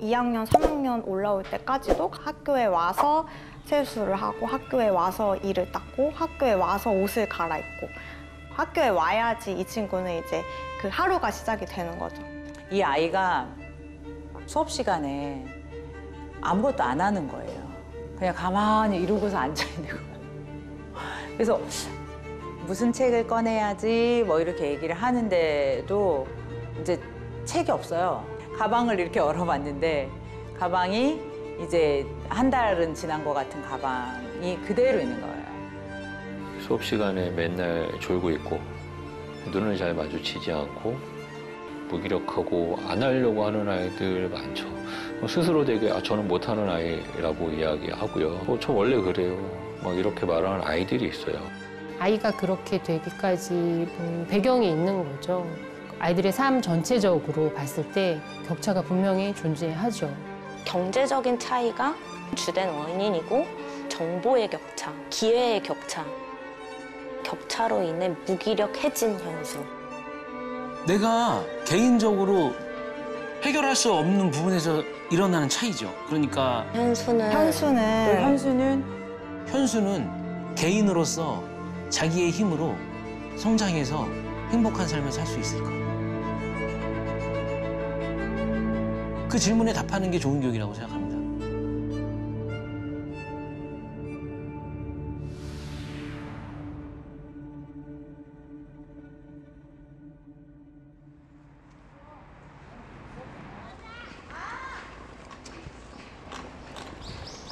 2학년, 3학년 올라올 때까지도 학교에 와서 세수를 하고 학교에 와서 이를 닦고 학교에 와서 옷을 갈아입고 학교에 와야지 이 친구는 이제 그 하루가 시작이 되는 거죠. 이 아이가 수업 시간에 아무것도 안 하는 거예요. 그냥 가만히 이러고서 앉아있는 거예요. 그래서 무슨 책을 꺼내야지 뭐 이렇게 얘기를 하는데도 이제 책이 없어요. 가방을 이렇게 열어봤는데 가방이 이제 한 달은 지난 것 같은 가방이 그대로 있는 거예요. 수업 시간에 맨날 졸고 있고 눈을 잘 마주치지 않고 무기력하고 안 하려고 하는 아이들 많죠. 스스로 되게 저는 못하는 아이라고 이야기하고요. 저 원래 그래요. 막 이렇게 말하는 아이들이 있어요. 아이가 그렇게 되기까지 배경이 있는 거죠. 아이들의 삶 전체적으로 봤을 때 격차가 분명히 존재하죠. 경제적인 차이가 주된 원인이고 정보의 격차, 기회의 격차, 격차로 인해 무기력해진 현수. 내가 개인적으로 해결할 수 없는 부분에서 일어나는 차이죠. 그러니까 현수는 개인으로서 자기의 힘으로 성장해서 행복한 삶을 살 수 있을까? 그 질문에 답하는 게 좋은 교육이라고 생각합니다.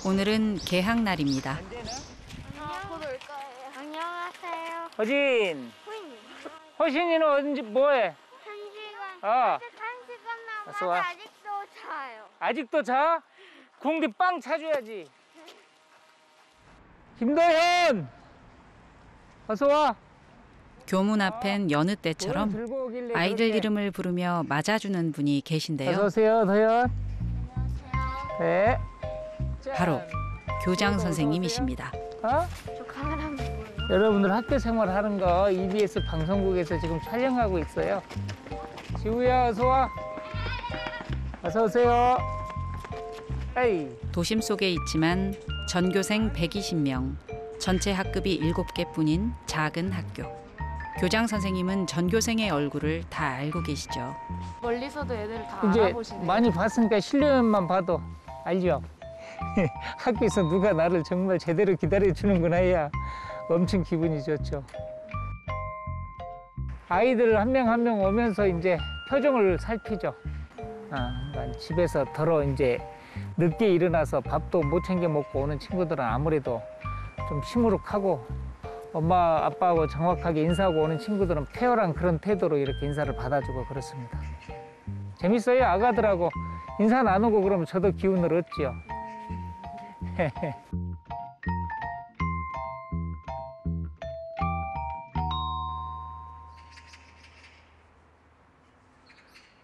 오늘은 개학날입니다. 안녕하세요. 허진, 후임. 허신이는 어딘지 뭐해? 1시간. 어. 아직 1시간 어서 남아서 와. 아직도 자요. 아직도 자? 공기 빵 차줘야지. 김도현! 어서 와. 교문 앞엔 여느 때처럼 들고 오길래 아이들 그렇게. 이름을 부르며 맞아주는 분이 어서 계신데요. 오세요, 도현. 안녕하세요. 네. 바로 교장 선생님이십니다. 어? 저 카메라 한번 보여요. 여러분들 학교 생활 하는 거 EBS 방송국에서 지금 촬영하고 있어요. 지우야, 어서 와. 어서 오세요. 에이. 도심 속에 있지만 전교생 120명, 전체 학급이 7개뿐인 작은 학교. 교장 선생님은 전교생의 얼굴을 다 알고 계시죠. 멀리서도 애들을 다 이제 알아보시네요. 많이 봤으니까 실루엣만 봐도 알죠? 학교에서 누가 나를 정말 제대로 기다려주는구나 해야 엄청 기분이 좋죠. 아이들 한 명 한 명 오면서 이제 표정을 살피죠. 집에서 이제 늦게 일어나서 밥도 못 챙겨 먹고 오는 친구들은 아무래도 좀 시무룩하고 엄마, 아빠하고 정확하게 인사하고 오는 친구들은 폐활한 그런 태도로 이렇게 인사를 받아주고 그렇습니다. 재밌어요. 아가들하고 인사 나누고 그러면 저도 기운을 얻죠.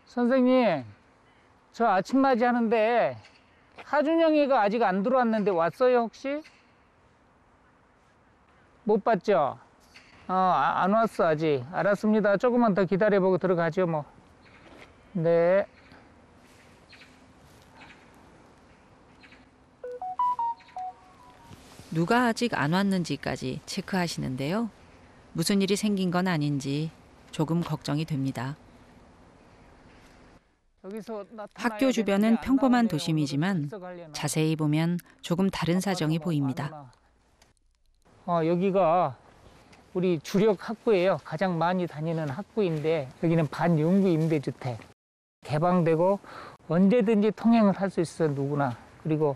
선생님, 저 아침맞이 하는데 하준영이가 아직 안 들어왔는데 왔어요, 혹시? 못 봤죠? 안 왔어, 아직. 알았습니다. 조금만 더 기다려보고 들어가죠, 뭐. 네. 누가 아직 안 왔는지까지 체크하시는데요. 무슨 일이 생긴 건 아닌지 조금 걱정이 됩니다. 학교 주변은 평범한 도심이지만 자세히 보면 조금 다른 사정이 보입니다. 여기가 우리 주력 학구예요. 가장 많이 다니는 학구인데 여기는 반영구 임대주택. 개방되고 언제든지 통행을 할 수 있어요, 누구나. 그리고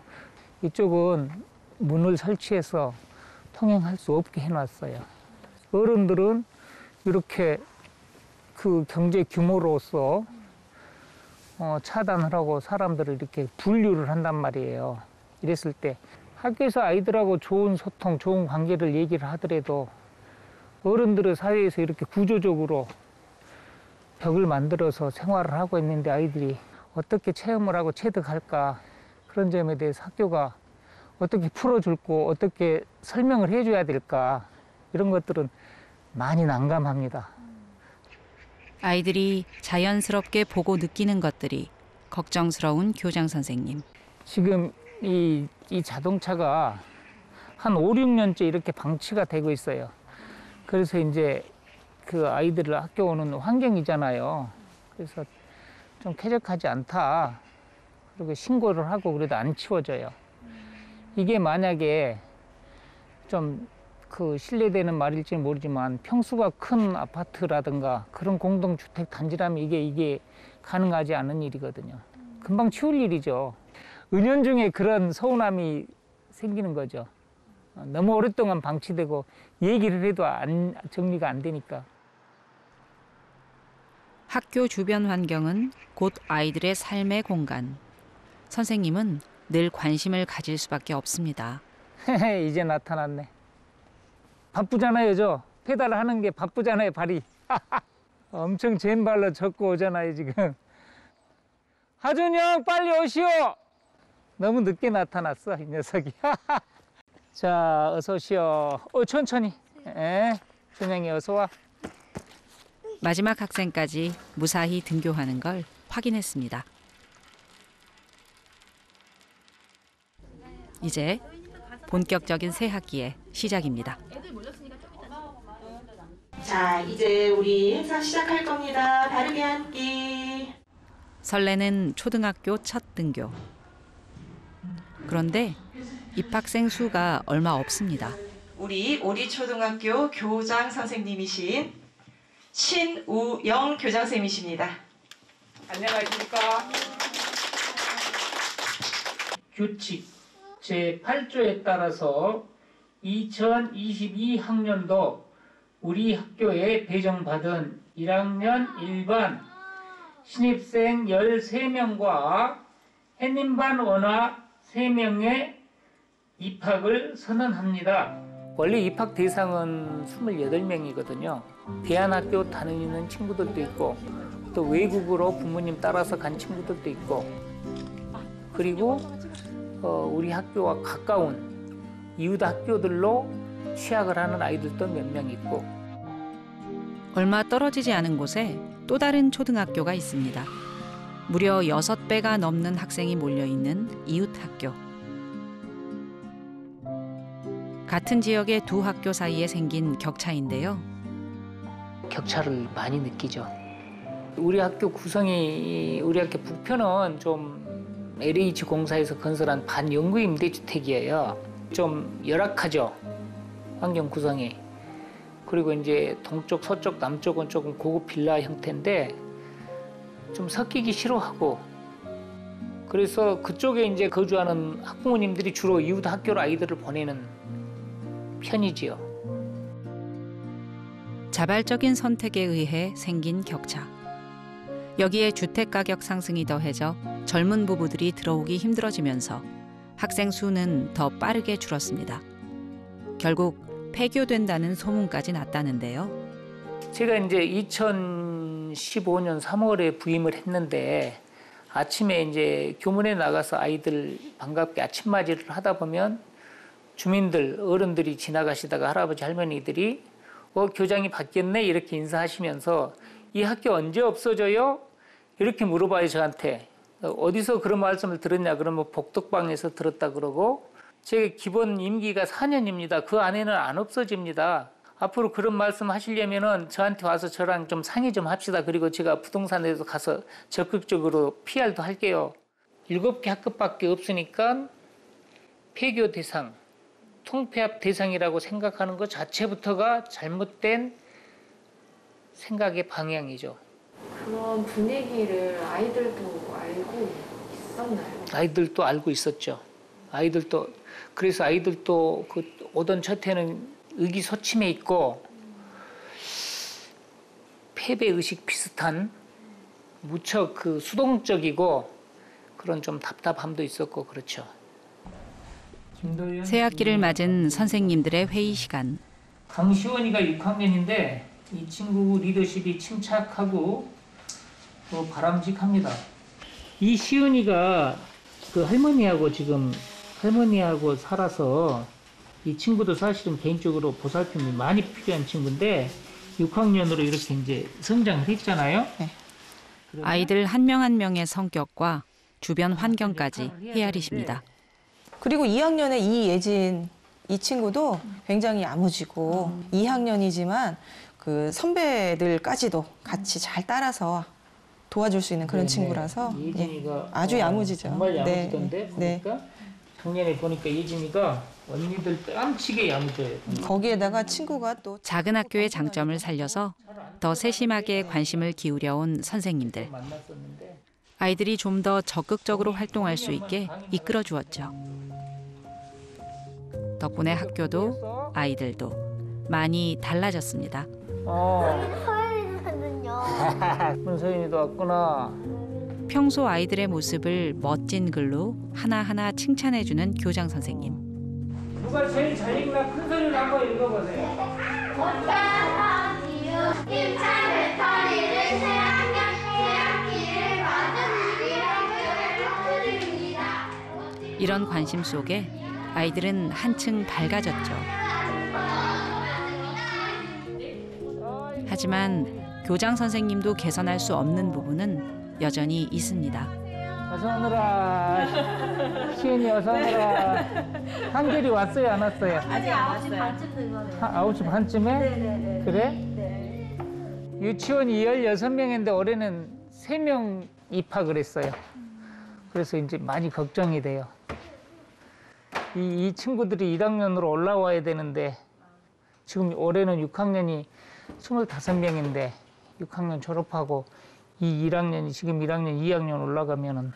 이쪽은 문을 설치해서 통행할 수 없게 해놨어요. 어른들은 이렇게 그 경제 규모로서 차단을 하고 사람들을 이렇게 분류를 한단 말이에요. 이랬을 때 학교에서 아이들하고 좋은 소통, 좋은 관계를 얘기를 하더라도 어른들의 사회에서 이렇게 구조적으로 벽을 만들어서 생활을 하고 있는데 아이들이 어떻게 체험을 하고 체득할까, 그런 점에 대해서 학교가 어떻게 풀어줄고 어떻게 설명을 해줘야 될까, 이런 것들은 많이 난감합니다. 아이들이 자연스럽게 보고 느끼는 것들이 걱정스러운 교장 선생님. 지금 이 자동차가 한 5, 6년째 이렇게 방치가 되고 있어요. 그래서 이제 그 아이들을 학교 오는 환경이잖아요. 그래서 좀 쾌적하지 않다. 그리고 신고를 하고 그래도 안 치워져요. 이게 만약에 좀 그 신뢰되는 말일지 모르지만 평수가 큰 아파트라든가 그런 공동주택 단지라면 이게 가능하지 않은 일이거든요. 금방 치울 일이죠. 은연중에 그런 서운함이 생기는 거죠. 너무 오랫동안 방치되고 얘기를 해도 정리가 안 되니까. 학교 주변 환경은 곧 아이들의 삶의 공간. 선생님은 늘 관심을 가질 수밖에 없습니다. 이제 나타났네. 바쁘잖아요, 저. 페달을 하는 게 바쁘잖아요, 발이. 엄청 젠발로 젓고 오잖아요, 지금. 하준이 형, 빨리 오시오! 너무 늦게 나타났어, 이 녀석이. 자, 어서 오시오. 천천히. 준영이 어서 와. 마지막 학생까지 무사히 등교하는 걸 확인했습니다. 이제 본격적인 새 학기의 시작입니다. 자, 이제 우리 행사 시작할 겁니다. 바르게 앉기. 설레는 초등학교 첫 등교. 그런데 입학생 수가 얼마 없습니다. 우리 오리초등학교 교장 선생님이신 신우영 교장쌤이십니다. 안녕하십니까. 규칙 제8조에 따라서 2022학년도 우리 학교에 배정받은 1학년 1반 신입생 13명과 해님반 원화 3명의 입학을 선언합니다. 원래 입학 대상은 28명이거든요. 대안학교 다니는 친구들도 있고 또 외국으로 부모님 따라서 간 친구들도 있고 그리고 우리 학교와 가까운 이웃 학교들로 취학을 하는 아이들도 몇 명 있고 얼마 떨어지지 않은 곳에 또 다른 초등학교가 있습니다. 무려 6배가 넘는 학생이 몰려있는 이웃 학교. 같은 지역의 두 학교 사이에 생긴 격차인데요. 격차를 많이 느끼죠. 우리 학교 구성이 우리 학교 북편은 좀 LH 공사에서 건설한 반영구 임대주택이에요. 좀 열악하죠. 환경 구성이. 그리고 이제 동쪽, 서쪽, 남쪽은 조금 고급 빌라 형태인데 좀 섞이기 싫어하고 그래서 그쪽에 이제 거주하는 학부모님들이 주로 이웃 학교로 아이들을 보내는 편이지요. 자발적인 선택에 의해 생긴 격차. 여기에 주택 가격 상승이 더해져 젊은 부부들이 들어오기 힘들어지면서 학생 수는 더 빠르게 줄었습니다. 결국 폐교된다는 소문까지 났다는데요. 제가 이제 2015년 3월에 부임을 했는데 아침에 이제 교문에 나가서 아이들 반갑게 아침 맞이를 하다 보면 주민들, 어른들이 지나가시다가 할아버지 할머니들이 교장이 바뀌었네 이렇게 인사하시면서 이 학교 언제 없어져요? 이렇게 물어봐요 저한테. 어디서 그런 말씀을 들었냐 그러면 복덕방에서 들었다 그러고 제 기본 임기가 4년입니다. 그 안에는 안 없어집니다. 앞으로 그런 말씀 하시려면은 저한테 와서 저랑 좀 상의 좀 합시다. 그리고 제가 부동산에도 가서 적극적으로 PR도 할게요. 7개 학급밖에 없으니까 폐교 대상, 통폐합 대상이라고 생각하는 것 자체부터가 잘못된 생각의 방향이죠. 그런 분위기를 아이들도 알고 있었나요? 아이들도 알고 있었죠. 그래서 아이들도 그 오던 첫 해는 의기소침해 있고 패배의식 비슷한 무척 그 수동적이고 그런 좀 답답함도 있었고 그렇죠. 새 학기를 맞은 선생님들의 회의 시간. 강시원이가 6학년인데 이 친구 리더십이 침착하고 바람직합니다. 이 시은이가 그 할머니하고 살아서 이 친구도 사실은 개인적으로 보살핌이 많이 필요한 친구인데 6학년으로 이렇게 이제 성장을 했잖아요. 네. 아이들 한 명 한 명의 성격과 주변 환경까지 헤아리십니다. 그리고 2학년의 이예진 이 친구도 굉장히 야무지고 2학년이지만 그 선배들까지도 같이 잘 따라서 도와줄 수 있는 그런 친구라서 예진이가 아주 야무지죠. 정말 야무지던데 네. 보니까 작년에 보니까 예진이가 언니들 뺨치게 야무져요. 거기에다가 친구가 또 작은 학교의 장점을 살려서 더 세심하게 관심을 기울여온 선생님들. 아이들이 좀 더 적극적으로 활동할 수 있게 이끌어 주었죠. 덕분에 학교도 아이들도 많이 달라졌습니다. 서윤이는요. 문서윤이도 왔구나. 평소 아이들의 모습을 멋진 글로 하나하나 칭찬해주는 교장 선생님. 누가 제일 잘 읽나 큰 소리로 한번 읽어보세요. 힘찬 배터리를 새학기를 맞은 일입니다. 이런 관심 속에 아이들은 한층 밝아졌죠. 하지만 교장 선생님도 개선할 수 없는 부분은 여전히 있습니다. 어서 오너라. 시은이 어서 오너라. 한결이 왔어요 안 왔어요? 아직 안 왔어요. 9시 반쯤 되거든요. 9시 반쯤에? 네네네. 그래? 네. 유치원이 16명인데 올해는 3명 입학을 했어요. 그래서 이제 많이 걱정이 돼요. 이 친구들이 1학년으로 올라와야 되는데 지금 올해는 6학년이 25명인데 6학년 졸업하고 이 1학년이 지금 1학년, 2학년 올라가면은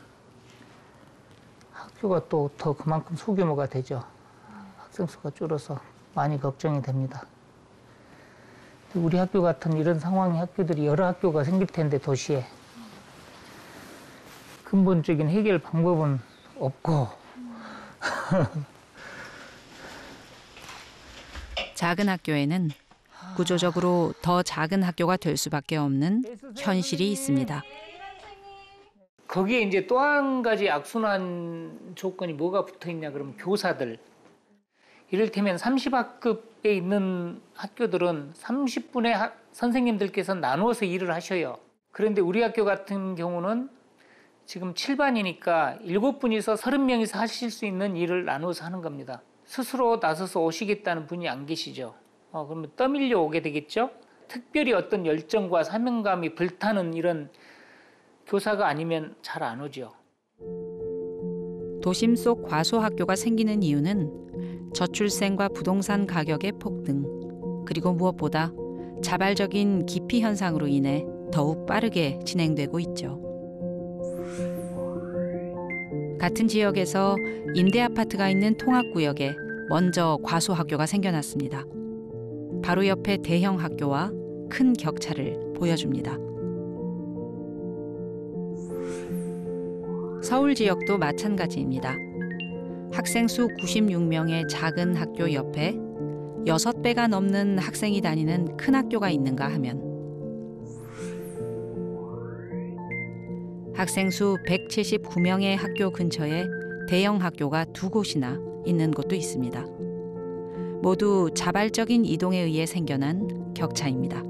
학교가 또 더 그만큼 소규모가 되죠. 학생 수가 줄어서 많이 걱정이 됩니다. 우리 학교 같은 이런 상황의 학교들이 여러 학교가 생길 텐데 도시에 근본적인 해결 방법은 없고 작은 학교에는 구조적으로 더 작은 학교가 될 수밖에 없는 현실이 있습니다. 거기에 이제 또 한 가지 악순환 조건이 뭐가 붙어 있냐 그러면 교사들. 이를테면 30학급에 있는 학교들은 30분의 선생님들께서 나누어서 일을 하셔요. 그런데 우리 학교 같은 경우는 지금 7반이니까 7분이서 30명이서 하실 수 있는 일을 나누어서 하는 겁니다. 스스로 나서서 오시겠다는 분이 안 계시죠. 그러면 떠밀려 오게 되겠죠. 특별히 어떤 열정과 사명감이 불타는 이런 교사가 아니면 잘 안 오죠. 도심 속 과소학교가 생기는 이유는 저출생과 부동산 가격의 폭등, 그리고 무엇보다 자발적인 기피 현상으로 인해 더욱 빠르게 진행되고 있죠. 같은 지역에서 임대 아파트가 있는 통합구역에 먼저 과소학교가 생겨났습니다. 바로 옆에 대형 학교와 큰 격차를 보여줍니다. 서울 지역도 마찬가지입니다. 학생 수 96명의 작은 학교 옆에 6배가 넘는 학생이 다니는 큰 학교가 있는가 하면 학생 수 179명의 학교 근처에 대형 학교가 2곳이나 있는 곳도 있습니다. 모두 자발적인 이동에 의해 생겨난 격차입니다.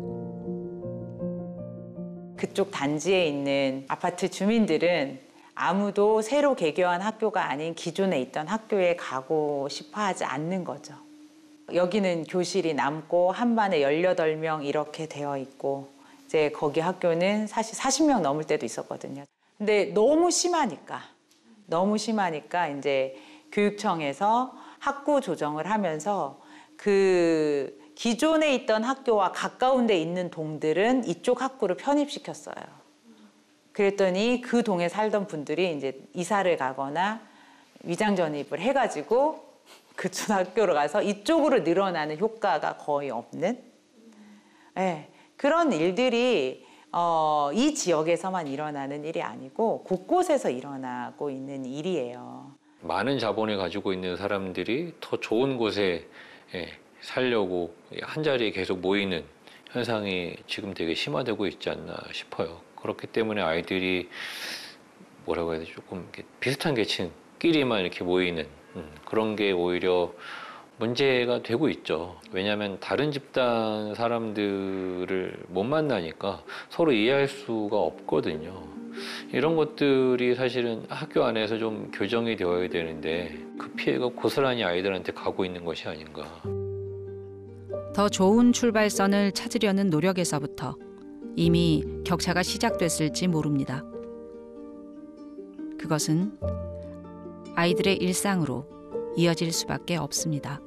그쪽 단지에 있는 아파트 주민들은 아무도 새로 개교한 학교가 아닌 기존에 있던 학교에 가고 싶어 하지 않는 거죠. 여기는 교실이 남고 한 반에 18명 이렇게 되어 있고 이제 거기 학교는 사실 40명 넘을 때도 있었거든요. 근데 너무 심하니까 이제 교육청에서 학구 조정을 하면서 그 기존에 있던 학교와 가까운 데 있는 동들은 이쪽 학구를 편입시켰어요. 그랬더니 그 동에 살던 분들이 이제 이사를 가거나 위장 전입을 해가지고 그쪽 학교로 가서 이쪽으로 늘어나는 효과가 거의 없는 그런 일들이 이 지역에서만 일어나는 일이 아니고 곳곳에서 일어나고 있는 일이에요. 많은 자본을 가지고 있는 사람들이 더 좋은 곳에 살려고 한자리에 계속 모이는 현상이 지금 되게 심화되고 있지 않나 싶어요. 그렇기 때문에 아이들이 뭐라고 해야 되지? 조금 비슷한 계층끼리만 이렇게 모이는 그런 게 오히려 문제가 되고 있죠. 왜냐하면 다른 집단 사람들을 못 만나니까 서로 이해할 수가 없거든요. 이런 것들이 사실은 학교 안에서 좀 교정이 되어야 되는데 그 피해가 고스란히 아이들한테 가고 있는 것이 아닌가. 더 좋은 출발선을 찾으려는 노력에서부터 이미 격차가 시작됐을지 모릅니다. 그것은 아이들의 일상으로 이어질 수밖에 없습니다.